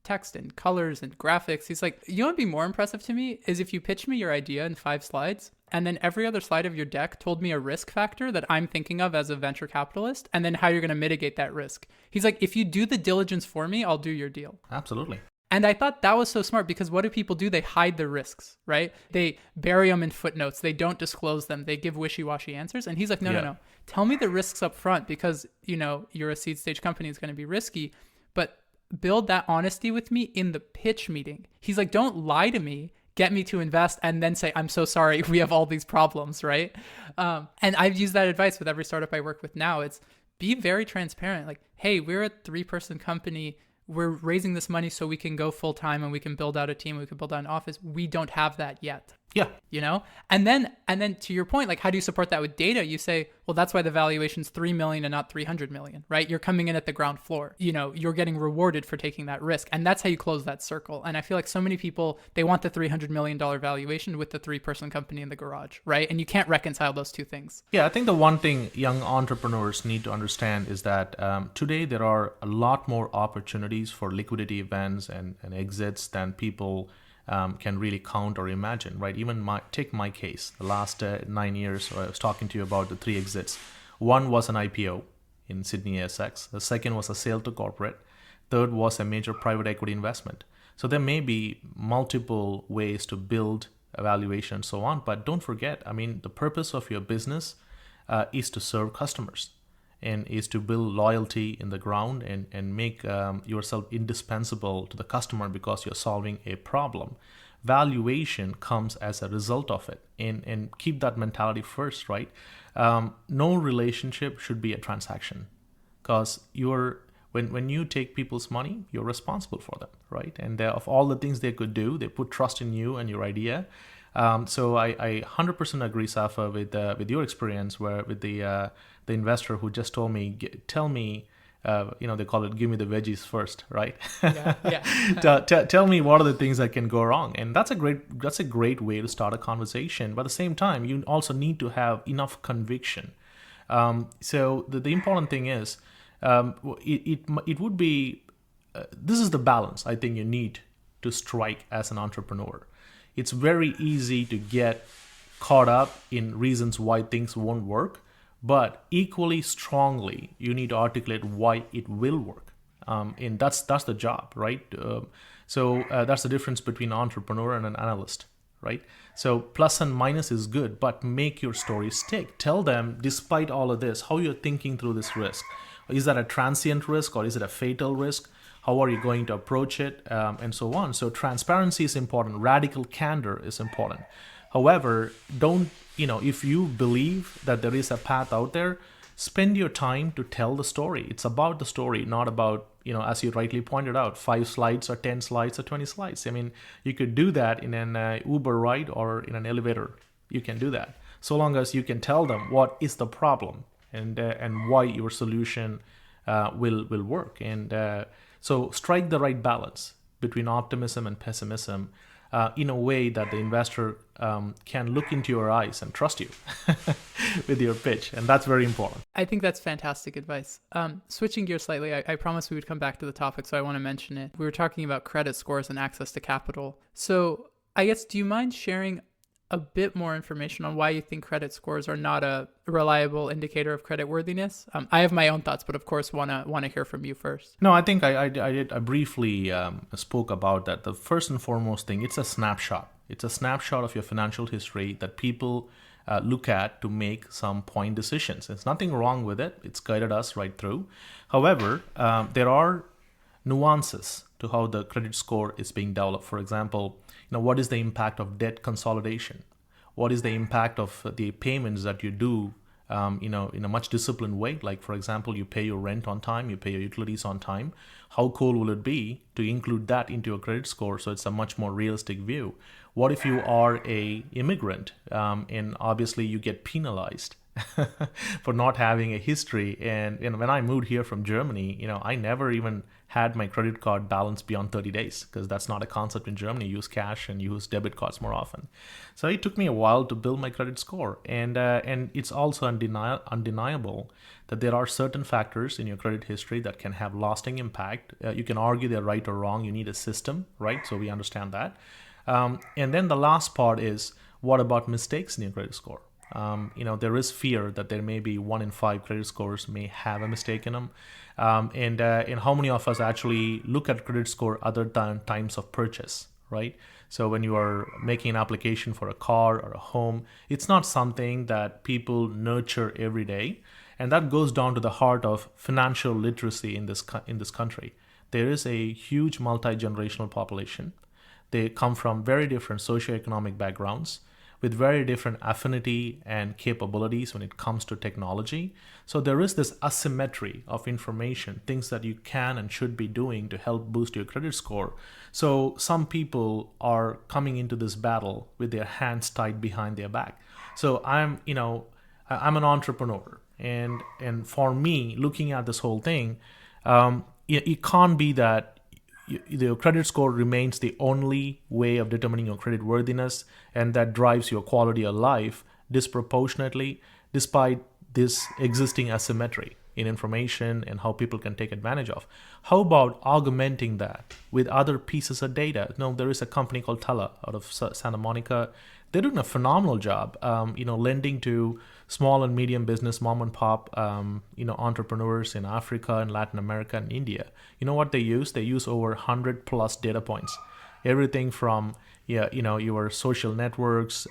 text and colors and graphics. He's like, you know what'd be more impressive to me is if you pitch me your idea in 5 slides, and then every other slide of your deck told me a risk factor that I'm thinking of as a venture capitalist, and then how you're going to mitigate that risk. He's like, if you do the diligence for me, I'll do your deal. Absolutely. And I thought that was so smart, because what do people do? They hide the risks, right? They bury them in footnotes. They don't disclose them. They give wishy-washy answers. And he's like, no. Tell me the risks up front, because, you're a seed stage company. It's going to be risky, but build that honesty with me in the pitch meeting. He's like, don't lie to me, get me to invest, and then say, I'm so sorry, we have all these problems, right? And I've used that advice with every startup I work with now. It's be very transparent. Like, hey, we're a 3-person company. We're raising this money so we can go full time and we can build out a team. We can build out an office. We don't have that yet. Yeah. And then to your point, like, how do you support that with data? You say, well, that's why the valuation's $3 million and not $300 million, right? You're coming in at the ground floor. You're getting rewarded for taking that risk. And that's how you close that circle. And I feel like so many people, they want the $300 million valuation with the 3-person company in the garage, right? And you can't reconcile those two things. Yeah, I think the one thing young entrepreneurs need to understand is that today there are a lot more opportunities for liquidity events and exits than people can really count or imagine, right? Even take my case. The last 9 years, I was talking to you about the 3 exits. One was an IPO in Sydney ASX. The second was a sale to corporate. Third was a major private equity investment. So there may be multiple ways to build a valuation and so on, but don't forget, the purpose of your business is to serve customers and is to build loyalty in the ground and make yourself indispensable to the customer because you're solving a problem. Valuation comes as a result of it, and keep that mentality first, right? No relationship should be a transaction, because when you take people's money, you're responsible for them, right? And of all the things they could do, they put trust in you and your idea. So I 100% agree, Safa, with your experience where with the investor who just told me, tell me, they call it, give me the veggies first, right? Yeah. Tell me what are the things that can go wrong. And that's a great way to start a conversation. But at the same time, you also need to have enough conviction. So the important thing is, it would be, this is the balance I think you need to strike as an entrepreneur. It's very easy to get caught up in reasons why things won't work, but equally strongly, you need to articulate why it will work. And that's the job, right? So that's the difference between an entrepreneur and an analyst, right? So plus and minus is good, but make your story stick. Tell them, despite all of this, how you're thinking through this risk. Is that a transient risk or is it a fatal risk? how are you going to approach it, and so on. So transparency is important. Radical candor is important. However, don't, if you believe that there is a path out there, spend your time to tell the story. It's about the story, not about, as you rightly pointed out, 5 slides or 10 slides or 20 slides. I mean, you could do that in an Uber ride or in an elevator. You can do that. So long as you can tell them what is the problem and why your solution will work. And so strike the right balance between optimism and pessimism in a way that the investor can look into your eyes and trust you with your pitch. And that's very important. I think that's fantastic advice. Switching gears slightly, I promised we would come back to the topic, so I want to mention it. We were talking about credit scores and access to capital. So I guess, do you mind sharing a bit more information on why you think credit scores are not a reliable indicator of credit worthiness? I have my own thoughts, but of course want to hear from you first. No, I think I briefly spoke about that. The first and foremost thing, it's a snapshot. It's a snapshot of your financial history that people look at to make some point decisions. There's nothing wrong with it. It's guided us right through. However, there are nuances to how the credit score is being developed. For example, what is the impact of debt consolidation? What is the impact of the payments that you do, in a much disciplined way? Like, for example, you pay your rent on time, you pay your utilities on time. How cool will it be to include that into your credit score so it's a much more realistic view? What if you are a immigrant and obviously you get penalized for not having a history? And when I moved here from Germany, I never even had my credit card balance beyond 30 days because that's not a concept in Germany. You use cash and you use debit cards more often. So it took me a while to build my credit score. And it's also undeniable that there are certain factors in your credit history that can have lasting impact. You can argue they're right or wrong. You need a system, right? So we understand that. And then the last part is, what about mistakes in your credit score? There is fear that there may be 1 in 5 credit scores may have a mistake in them. And how many of us actually look at credit score other than times of purchase, right? So when you are making an application for a car or a home, it's not something that people nurture every day. And that goes down to the heart of financial literacy in this country. There is a huge multi-generational population. They come from very different socioeconomic backgrounds with very different affinity and capabilities when it comes to technology. So there is this asymmetry of information, things that you can and should be doing to help boost your credit score. So some people are coming into this battle with their hands tied behind their back. So I'm an entrepreneur. And for me, looking at this whole thing, it can't be that your credit score remains the only way of determining your credit worthiness, and that drives your quality of life disproportionately, despite this existing asymmetry in information and how people can take advantage of. How about augmenting that with other pieces of data? There is a company called Tala out of Santa Monica. They're doing a phenomenal job, lending to small and medium business, mom and pop, entrepreneurs in Africa and Latin America and India. You know what they use? They use over 100 plus data points. Everything from your social networks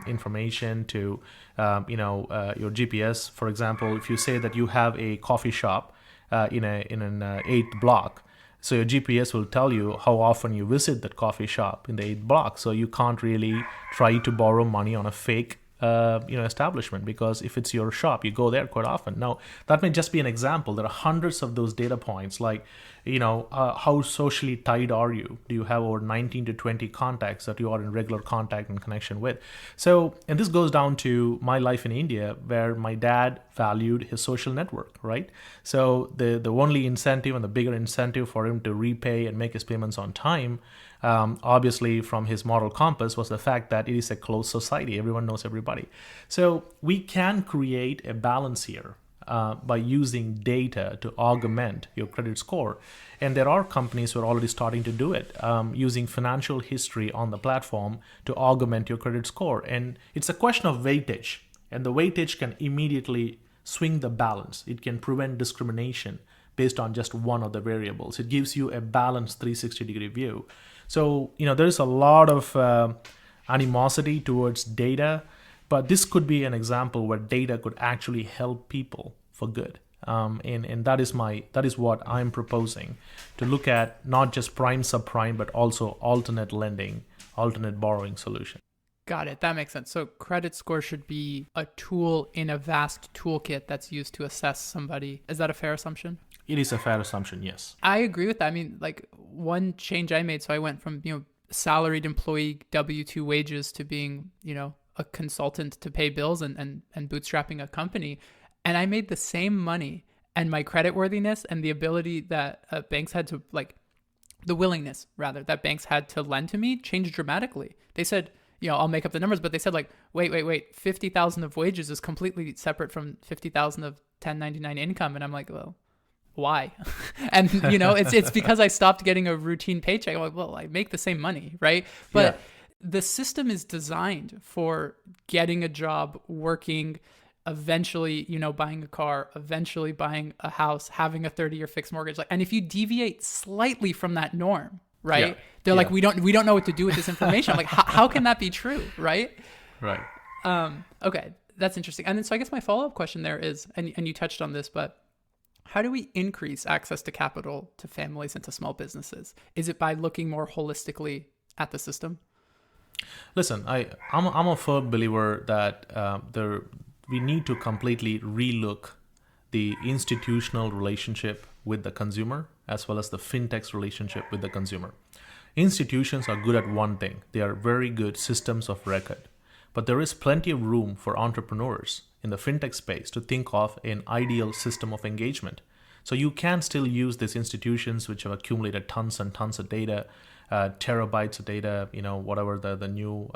information to your GPS. For example, if you say that you have a coffee shop in an 8th block, so your GPS will tell you how often you visit that coffee shop in the 8th block. So you can't really try to borrow money on a fake establishment, because if it's your shop, you go there quite often. Now, that may just be an example. There are hundreds of those data points, like, how socially tied are you? Do you have over 19 to 20 contacts that you are in regular contact and connection with? So, and this goes down to my life in India, where my dad valued his social network, right? So the only incentive and the bigger incentive for him to repay and make his payments on time, obviously from his moral compass, was the fact that it is a closed society. Everyone knows everybody. So we can create a balance here by using data to augment your credit score. And there are companies who are already starting to do it, using financial history on the platform to augment your credit score. And it's a question of weightage. And the weightage can immediately swing the balance. It can prevent discrimination based on just one of the variables. It gives you a balanced 360-degree view. So, there's a lot of animosity towards data, but this could be an example where data could actually help people for good. And that is what I'm proposing, to look at not just prime, subprime, but also alternate lending, alternate borrowing solution. Got it. That makes sense. So credit score should be a tool in a vast toolkit that's used to assess somebody. Is that a fair assumption? It is a fair assumption, yes. I agree with that. I mean, like one change I made, so I went from, salaried employee W-2 wages to being, a consultant to pay bills and bootstrapping a company. And I made the same money, and my credit worthiness and the ability that banks had to, the willingness rather that banks had to lend to me changed dramatically. They said, I'll make up the numbers, but they said wait, 50,000 of wages is completely separate from 50,000 of 1099 income. And I'm like, well, why? And, it's because I stopped getting a routine paycheck. I'm like, well, I make the same money, right? But the system is designed for getting a job, working, eventually, buying a car, eventually buying a house, having a 30-year fixed mortgage. And if you deviate slightly from that norm, right? They're like, we don't know what to do with this information. I'm like, how can that be true, right? Right. Okay, that's interesting. And then, so I guess my follow-up question there is, and you touched on this, but how do we increase access to capital to families and to small businesses? Is it by looking more holistically at the system? Listen, I'm a firm believer that we need to completely relook the institutional relationship with the consumer as well as the fintech's relationship with the consumer. Institutions are good at one thing. They are very good systems of record. But there is plenty of room for entrepreneurs in the fintech space to think of an ideal system of engagement. So you can still use these institutions which have accumulated tons and tons of data, terabytes of data, whatever the new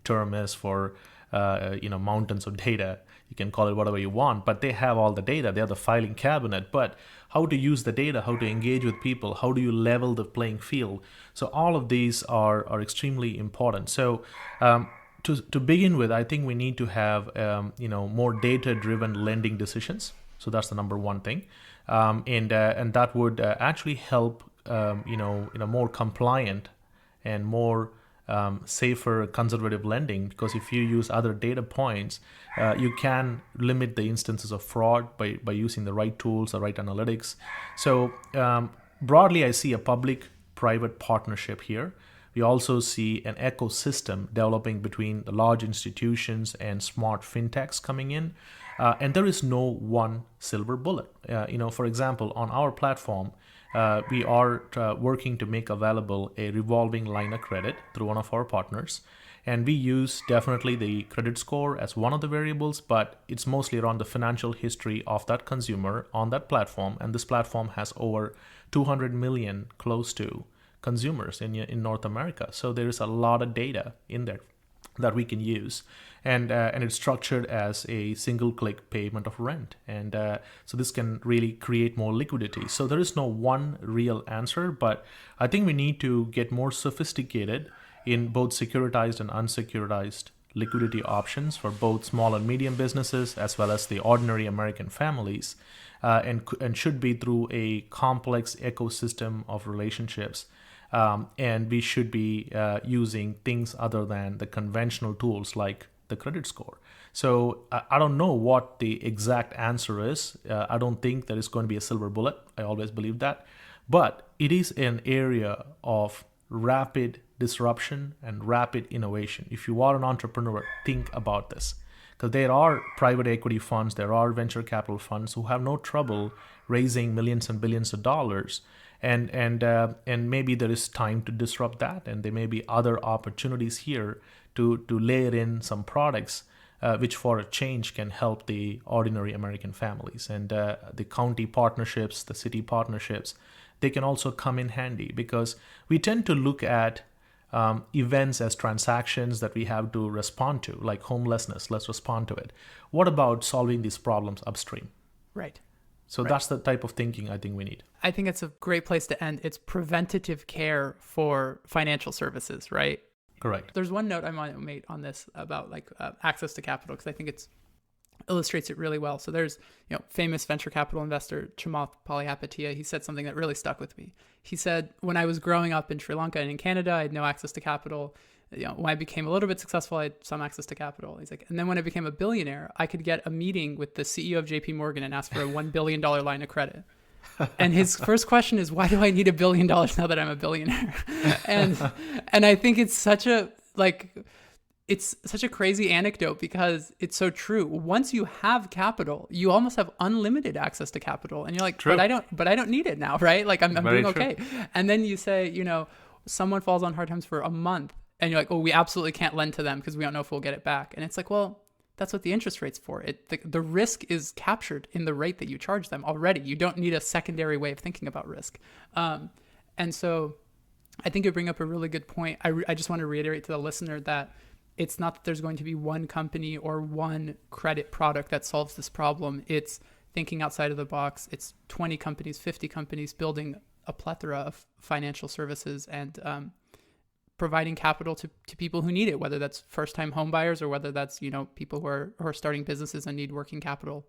term is for mountains of data. You can call it whatever you want, but they have all the data. They have the filing cabinet. But how to use the data, how to engage with people, how do you level the playing field? So all of these are extremely important. So to begin with, I think we need to have more data-driven lending decisions. So that's the number one thing, and that would actually help in a more compliant and more safer conservative lending, because if you use other data points, you can limit the instances of fraud by using the right tools, the right analytics. So broadly, I see a public-private partnership here. We also see an ecosystem developing between the large institutions and smart fintechs coming in. And there is no one silver bullet. For example, on our platform, we are working to make available a revolving line of credit through one of our partners. And we use definitely the credit score as one of the variables, but it's mostly around the financial history of that consumer on that platform. And this platform has over 200 million close to consumers in North America. So there is a lot of data in there that we can use. And it's structured as a single click payment of rent. And so this can really create more liquidity. So there is no one real answer, but I think we need to get more sophisticated in both securitized and unsecuritized liquidity options for both small and medium businesses as well as the ordinary American families, and should be through a complex ecosystem of relationships. And we should be using things other than the conventional tools like the credit score. So I don't know what the exact answer is. I don't think there is going to be a silver bullet. I always believe that. But it is an area of rapid disruption and rapid innovation. If you are an entrepreneur, think about this. Because there are private equity funds, there are venture capital funds who have no trouble raising millions and billions of dollars. And maybe there is time to disrupt that, and there may be other opportunities here to layer in some products which for a change can help the ordinary American families. And the county partnerships, the city partnerships, they can also come in handy, because we tend to look at events as transactions that we have to respond to, like homelessness. Let's respond to it. What about solving these problems upstream? Right. So that's the type of thinking I think we need. I think it's a great place to end. It's preventative care for financial services, right? Correct. There's one note I might make on this about access to capital, because I think it's illustrates it really well. So there's, famous venture capital investor Chamath Palihapitiya. He said something that really stuck with me. He said, when I was growing up in Sri Lanka and in Canada, I had no access to capital. When I became a little bit successful, I had some access to capital. He's like, and then when I became a billionaire, I could get a meeting with the CEO of JP Morgan and ask for a $1 billion line of credit. And his first question is, why do I need $1 billion now that I'm a billionaire? And I think it's such a crazy anecdote because it's so true. Once you have capital, you almost have unlimited access to capital, and you're like, True. but I don't need it now, right? Like I'm Very doing true. okay. And then you say, someone falls on hard times for a month, and you're like, oh, we absolutely can't lend to them because we don't know if we'll get it back. And it's like, well, that's what the interest rate's for. The risk is captured in the rate that you charge them already. You don't need a secondary way of thinking about risk. And so I think you bring up a really good point. I just want to reiterate to the listener that it's not that there's going to be one company or one credit product that solves this problem. It's thinking outside of the box. It's 20 companies, 50 companies building a plethora of financial services and providing capital to people who need it, whether that's first-time home buyers or whether that's, people who are starting businesses and need working capital.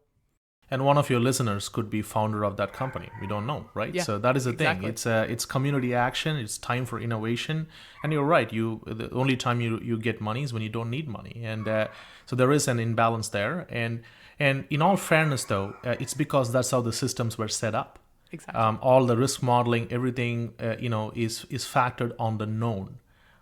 And one of your listeners could be founder of that company. We don't know, right? Yeah, so that is the exactly. thing. It's community action. It's time for innovation. And you're right. The only time you get money is when you don't need money. And so there is an imbalance there. And in all fairness, though, it's because that's how the systems were set up. Exactly. All the risk modeling, everything, is factored on the known.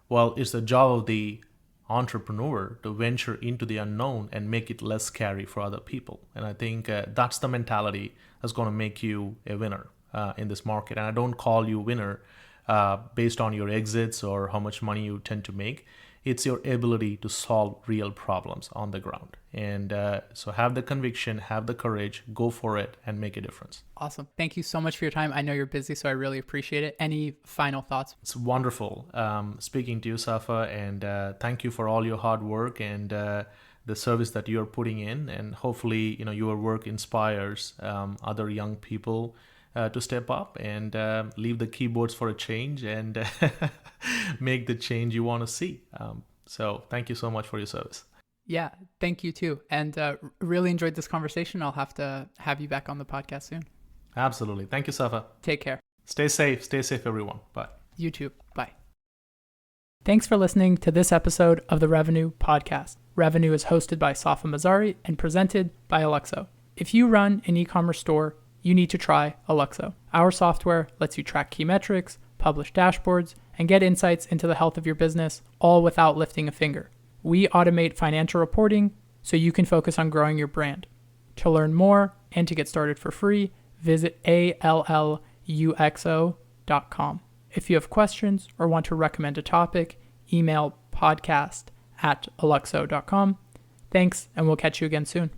Well, it's the job of the entrepreneur to venture into the unknown and make it less scary for other people. And I think that's the mentality that's going to make you a winner in this market. And I don't call you winner based on your exits or how much money you tend to make. It's your ability to solve real problems on the ground. And so have the conviction, have the courage, go for it, and make a difference. Awesome. Thank you so much for your time. I know you're busy, so I really appreciate it. Any final thoughts? It's wonderful speaking to you, Safa, and thank you for all your hard work and the service that you're putting in. And hopefully, your work inspires other young people to step up and leave the keyboards for a change and make the change you want to see. So thank you so much for your service. Yeah, thank you too. And really enjoyed this conversation. I'll have to have you back on the podcast soon. Absolutely. Thank you, Safa. Take care. Stay safe. Stay safe, everyone. Bye. You too. Bye. Thanks for listening to this episode of the Revenue Podcast. Revenue is hosted by Safa Mazari and presented by Aluxo. If you run an e-commerce store, you need to try Aluxo. Our software lets you track key metrics, publish dashboards, and get insights into the health of your business, all without lifting a finger. We automate financial reporting so you can focus on growing your brand. To learn more and to get started for free, visit alluxo.com. If you have questions or want to recommend a topic, email podcast@aluxo.com. Thanks, and we'll catch you again soon.